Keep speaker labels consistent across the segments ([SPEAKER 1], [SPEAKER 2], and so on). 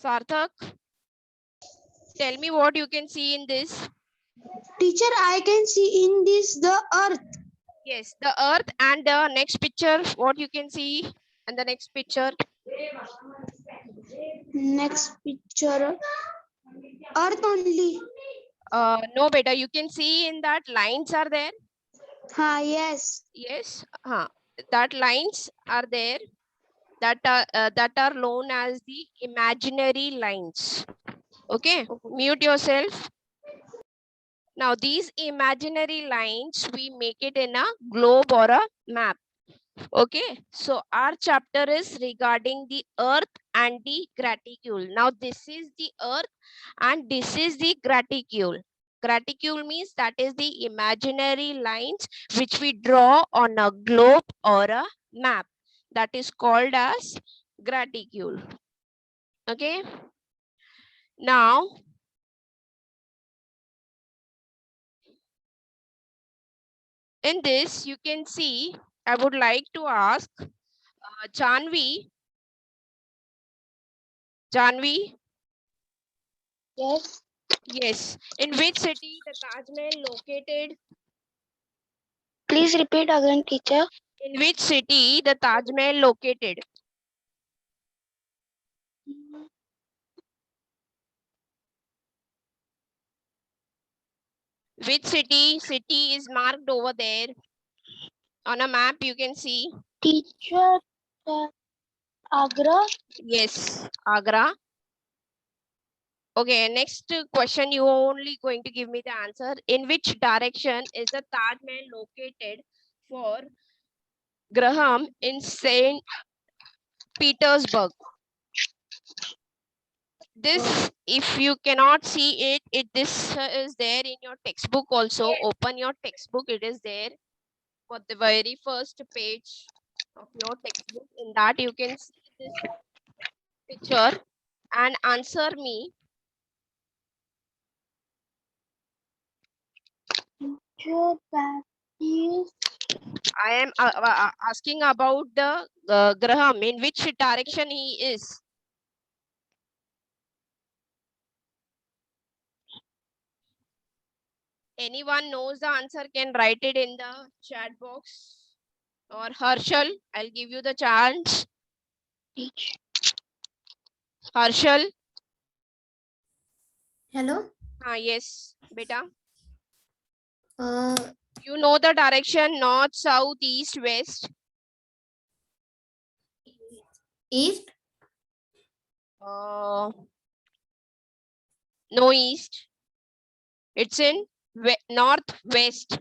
[SPEAKER 1] Sarthak, tell me what you can see in this.
[SPEAKER 2] Teacher, I can see in this the earth.
[SPEAKER 1] Yes, the earth, and the next picture, what you can see, and the next picture.
[SPEAKER 2] Next picture. Earth only.
[SPEAKER 1] No, beta, you can see in that lines are there.
[SPEAKER 2] Yes.
[SPEAKER 1] Yes, that lines are there. That are known as the imaginary lines. Okay, mute yourself. Now these imaginary lines, we make it in a globe or a map. Okay, so our chapter is regarding the earth and the graticule. Now this is the earth and this is the graticule. Graticule means that is the imaginary lines which we draw on a globe or a map. That is called as graticule. Okay, now in this you can see, I would like to ask Janvi. Janvi,
[SPEAKER 2] Yes.
[SPEAKER 1] yes, in which city the Taj Mahal located?
[SPEAKER 2] Please repeat again, teacher.
[SPEAKER 1] In which city the Taj Mahal located? Which city? City is marked over there on a map. You can see.
[SPEAKER 2] Teacher, Agra.
[SPEAKER 1] Yes, Agra. Okay, next question. You are only going to give me the answer. In which direction is the Taj Mahal located for Graham in Saint Petersburg? This, if you cannot see it, this is there in your textbook also. Open your textbook. It is there for the very first page of your textbook. In that you can see this picture and answer me.
[SPEAKER 2] Teacher, that is.
[SPEAKER 1] I am asking about the Graham. In which direction he is? Anyone knows the answer can write it in the chat box. Or Harshal, I'll give you the chance. Harshal.
[SPEAKER 2] Hello.
[SPEAKER 1] Yes, beta.
[SPEAKER 2] Uh,
[SPEAKER 1] You know the direction north, south, east, west.
[SPEAKER 2] East.
[SPEAKER 1] No east. It's in northwest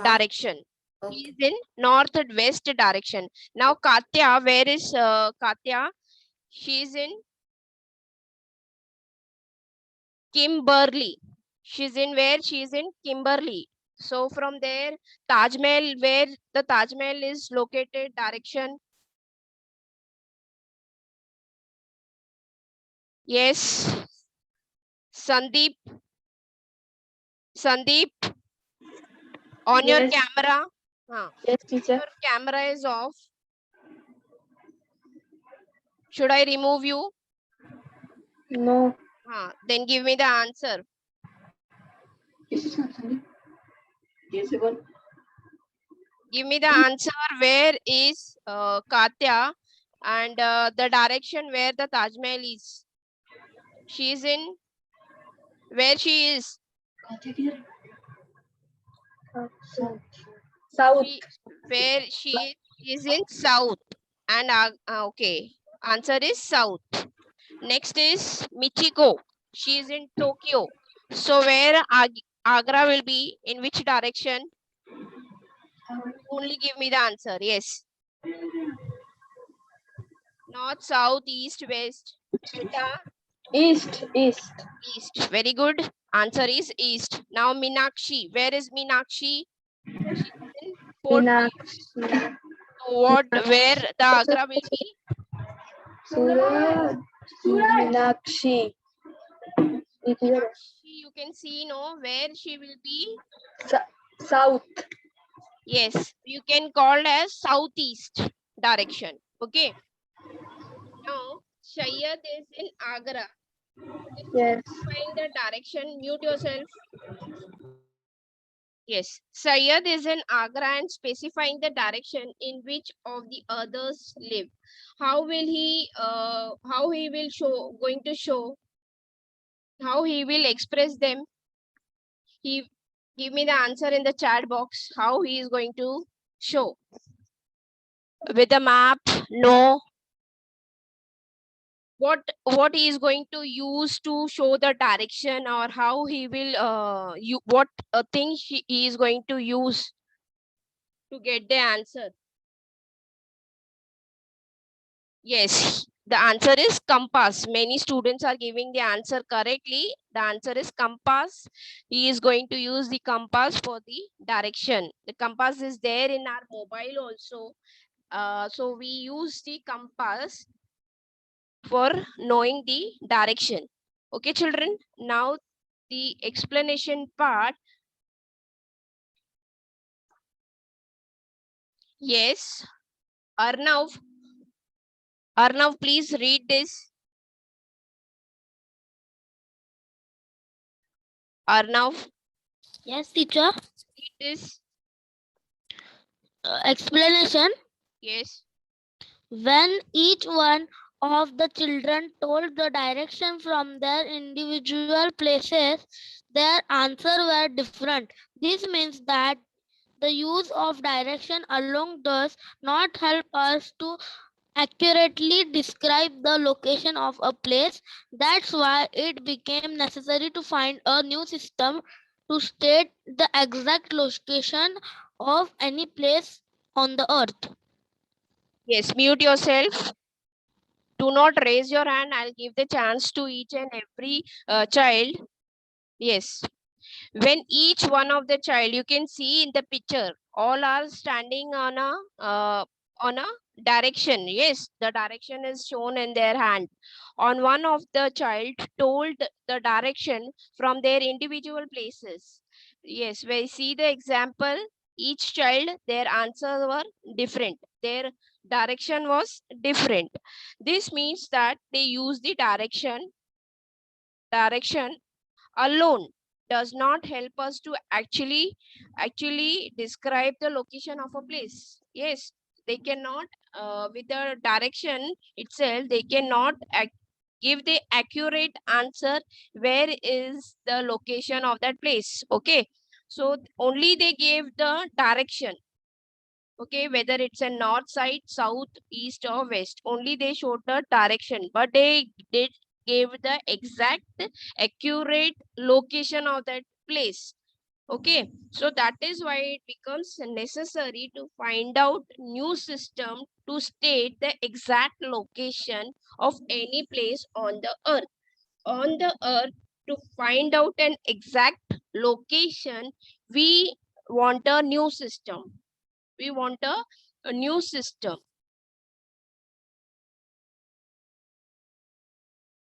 [SPEAKER 1] direction. He is in northwest direction. Now Katya, where is Katya? She is in Kimberley. She's in where? She is in Kimberley. So from there, Taj Mahal, where the Taj Mahal is located, direction. Yes. Sandeep. Sandeep, on your camera.
[SPEAKER 2] Yes, teacher.
[SPEAKER 1] Your camera is off. Should I remove you?
[SPEAKER 2] No.
[SPEAKER 1] Then give me the answer. Give me the answer. Where is Katya and the direction where the Taj Mahal is? She is in where she is?
[SPEAKER 2] South.
[SPEAKER 1] Where she is in south. And okay, answer is south. Next is Michiko. She is in Tokyo. So where Agra will be? In which direction? Only give me the answer. Yes. North, south, east, west. Beta?
[SPEAKER 2] East. East.
[SPEAKER 1] East. Very good. Answer is east. Now Meenakshi. Where is Meenakshi? She's in Fort Williams.
[SPEAKER 2] Meenakshi.
[SPEAKER 1] So what? Where the Agra will be?
[SPEAKER 2] Meenakshi.
[SPEAKER 1] Meenakshi, you can see, no, where she will be.
[SPEAKER 2] South.
[SPEAKER 1] Yes, you can call as southeast direction. Okay. Now Shayyad is in Agra.
[SPEAKER 2] Yes.
[SPEAKER 1] Find the direction. Mute yourself. Yes, Sayyad is in Agra and specifying the direction in which of the others live. How will he? How he will show? Going to show? How he will express them? He give me the answer in the chat box. How he is going to show? With a map? No. What he is going to use to show the direction, or how he will you what thing he is going to use to get the answer? Yes, the answer is compass. Many students are giving the answer correctly. The answer is compass. He is going to use the compass for the direction. The compass is there in our mobile also. So we use the compass for knowing the direction. Okay, children. Now the explanation part. Yes, Arnav. Arnav, please read this. Arnav,
[SPEAKER 3] Yes, teacher.
[SPEAKER 1] read this.
[SPEAKER 3] Explanation.
[SPEAKER 1] Yes.
[SPEAKER 3] When each one of the children told the direction from their individual places, their answers were different. This means that the use of direction alone does not help us to accurately describe the location of a place. That's why it became necessary to find a new system to state the exact location of any place on the earth.
[SPEAKER 1] Yes, mute yourself. Do not raise your hand. I'll give the chance to each and every child. Yes. When each one of the child, you can see in the picture, all are standing on a direction. Yes, the direction is shown in their hand. On one of the child told the direction from their individual places. Yes, we see the example. Each child, their answers were different. Their direction was different. This means that they use the direction alone does not help us to actually describe the location of a place. Yes, they cannot with the direction itself, they cannot give the accurate answer where is the location of that place. Okay, so only they gave the direction. Okay, whether it's a north side, south, east, or west, only they showed the direction, but they did gave the exact accurate location of that place. Okay, so that is why it becomes necessary to find out new system to state the exact location of any place on the earth. On the earth, to find out an exact location, we want a new system. We want a new system.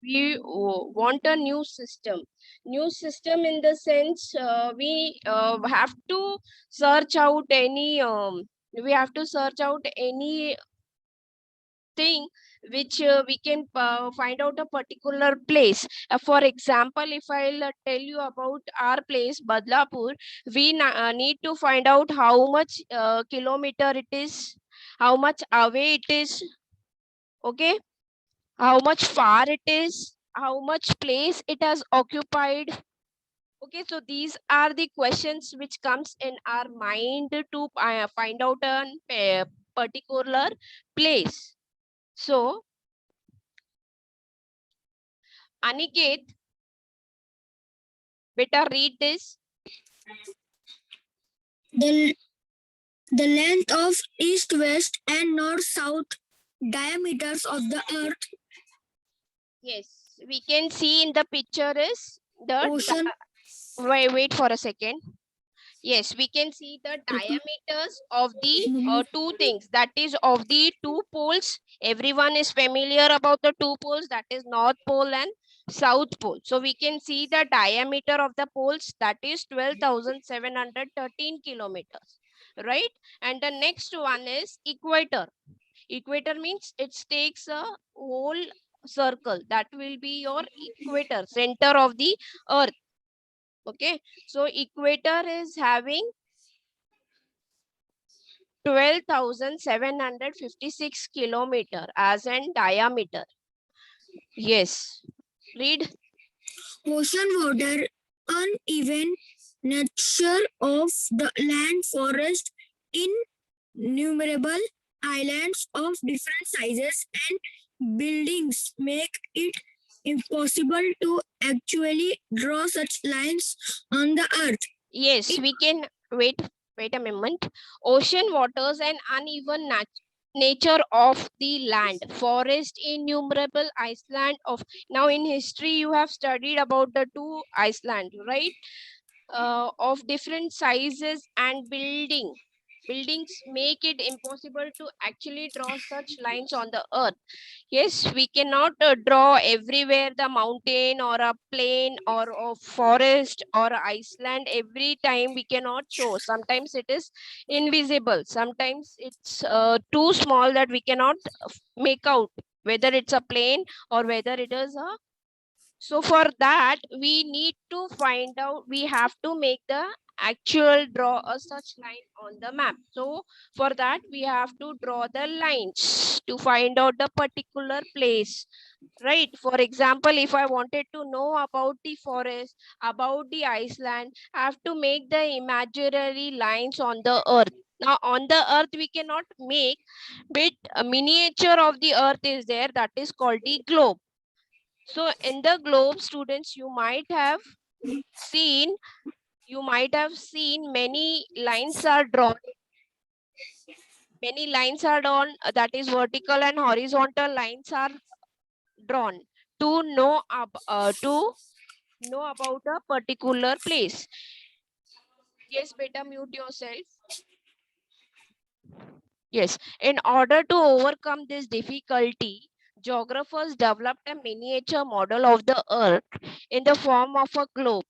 [SPEAKER 1] We want a new system. New system in the sense we have to search out any we have to search out any thing which we can find out a particular place. For example, if I'll tell you about our place, Badlapur, we need to find out how much kilometer it is, how much away it is. Okay, how much far it is, how much place it has occupied. Okay, so these are the questions which comes in our mind to find out a particular place. So, Aniket, better read this.
[SPEAKER 2] The, the length of east, west, and north, south diameters of the earth,
[SPEAKER 1] Yes, we can see in the picture is the
[SPEAKER 2] ocean.
[SPEAKER 1] wait for a second. Yes, we can see the diameters of the two things, that is of the two poles. Everyone is familiar about the two poles, that is North Pole and South Pole. So we can see the diameter of the poles, that is 12,713 kilometers, right? And the next one is equator. Equator means it takes a whole circle. That will be your equator, center of the earth. Okay, so equator is having 12,756 kilometer as in diameter. Yes, read.
[SPEAKER 2] Ocean water, uneven nature of the land, forest, innumerable islands of different sizes and buildings make it impossible to actually draw such lines on the earth.
[SPEAKER 1] Yes, we can wait a moment. Ocean waters and uneven nature of the land, forest, innumerable island of. Now in history you have studied about the two Iceland, right? Of different sizes and buildings make it impossible to actually draw such lines on the earth. Yes, we cannot draw everywhere the mountain or a plain or a forest or a Iceland every time we cannot show. Sometimes it is invisible. Sometimes it's too small that we cannot make out whether it's a plain or whether it is a. So for that, we need to find out, we have to make the actual draw a such line on the map. So for that, we have to draw the lines to find out the particular place, right? For example, if I wanted to know about the forest, about the Iceland, I have to make the imaginary lines on the earth. Now on the earth, we cannot make, but a miniature of the earth is there, that is called the globe. So in the globe, students, you might have seen many lines are drawn. Many lines are drawn, that is vertical and horizontal lines are drawn to know about a particular place. Yes, beta, mute yourself. Yes, in order to overcome this difficulty, geographers developed a miniature model of the earth in the form of a globe.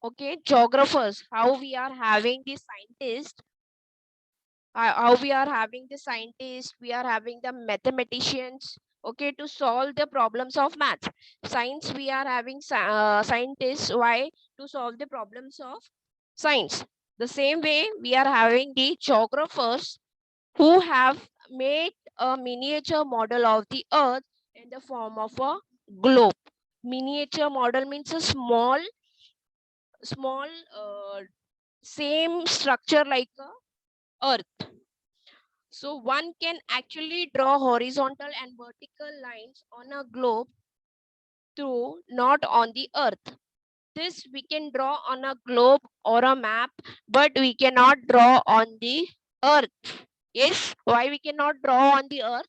[SPEAKER 1] Okay, geographers, how we are having the scientists, we are having the mathematicians, okay, to solve the problems of math. Science, we are having scientists, why? To solve the problems of science. The same way, we are having the geographers who have made a miniature model of the earth in the form of a globe. Miniature model means a small uh, same structure like a earth. So one can actually draw horizontal and vertical lines on a globe through, not on the earth. This we can draw on a globe or a map, but we cannot draw on the earth. Yes, why we cannot draw on the earth?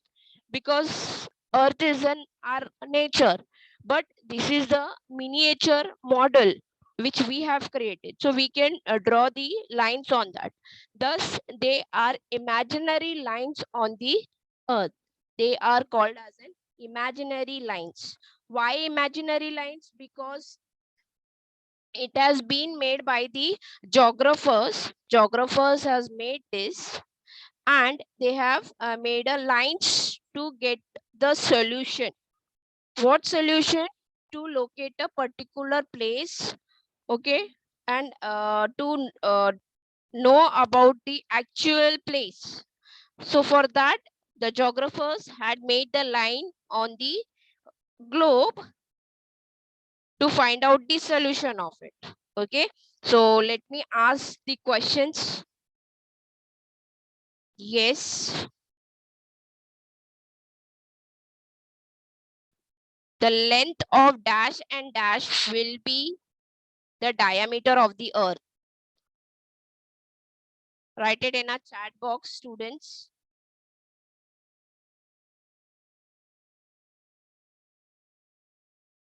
[SPEAKER 1] Because earth is in our nature, but this is the miniature model which we have created, so we can draw the lines on that. Thus they are imaginary lines on the earth. They are called as an imaginary lines. Why imaginary lines? Because it has been made by the geographers has made this, and they have made a lines to get the solution. What solution? To locate a particular place, okay, and to know about the actual place. So for that, the geographers had made the line on the globe to find out the solution of it. Okay, so let me ask the questions. Yes. The length of dash and dash will be the diameter of the earth. Write it in a chat box, students.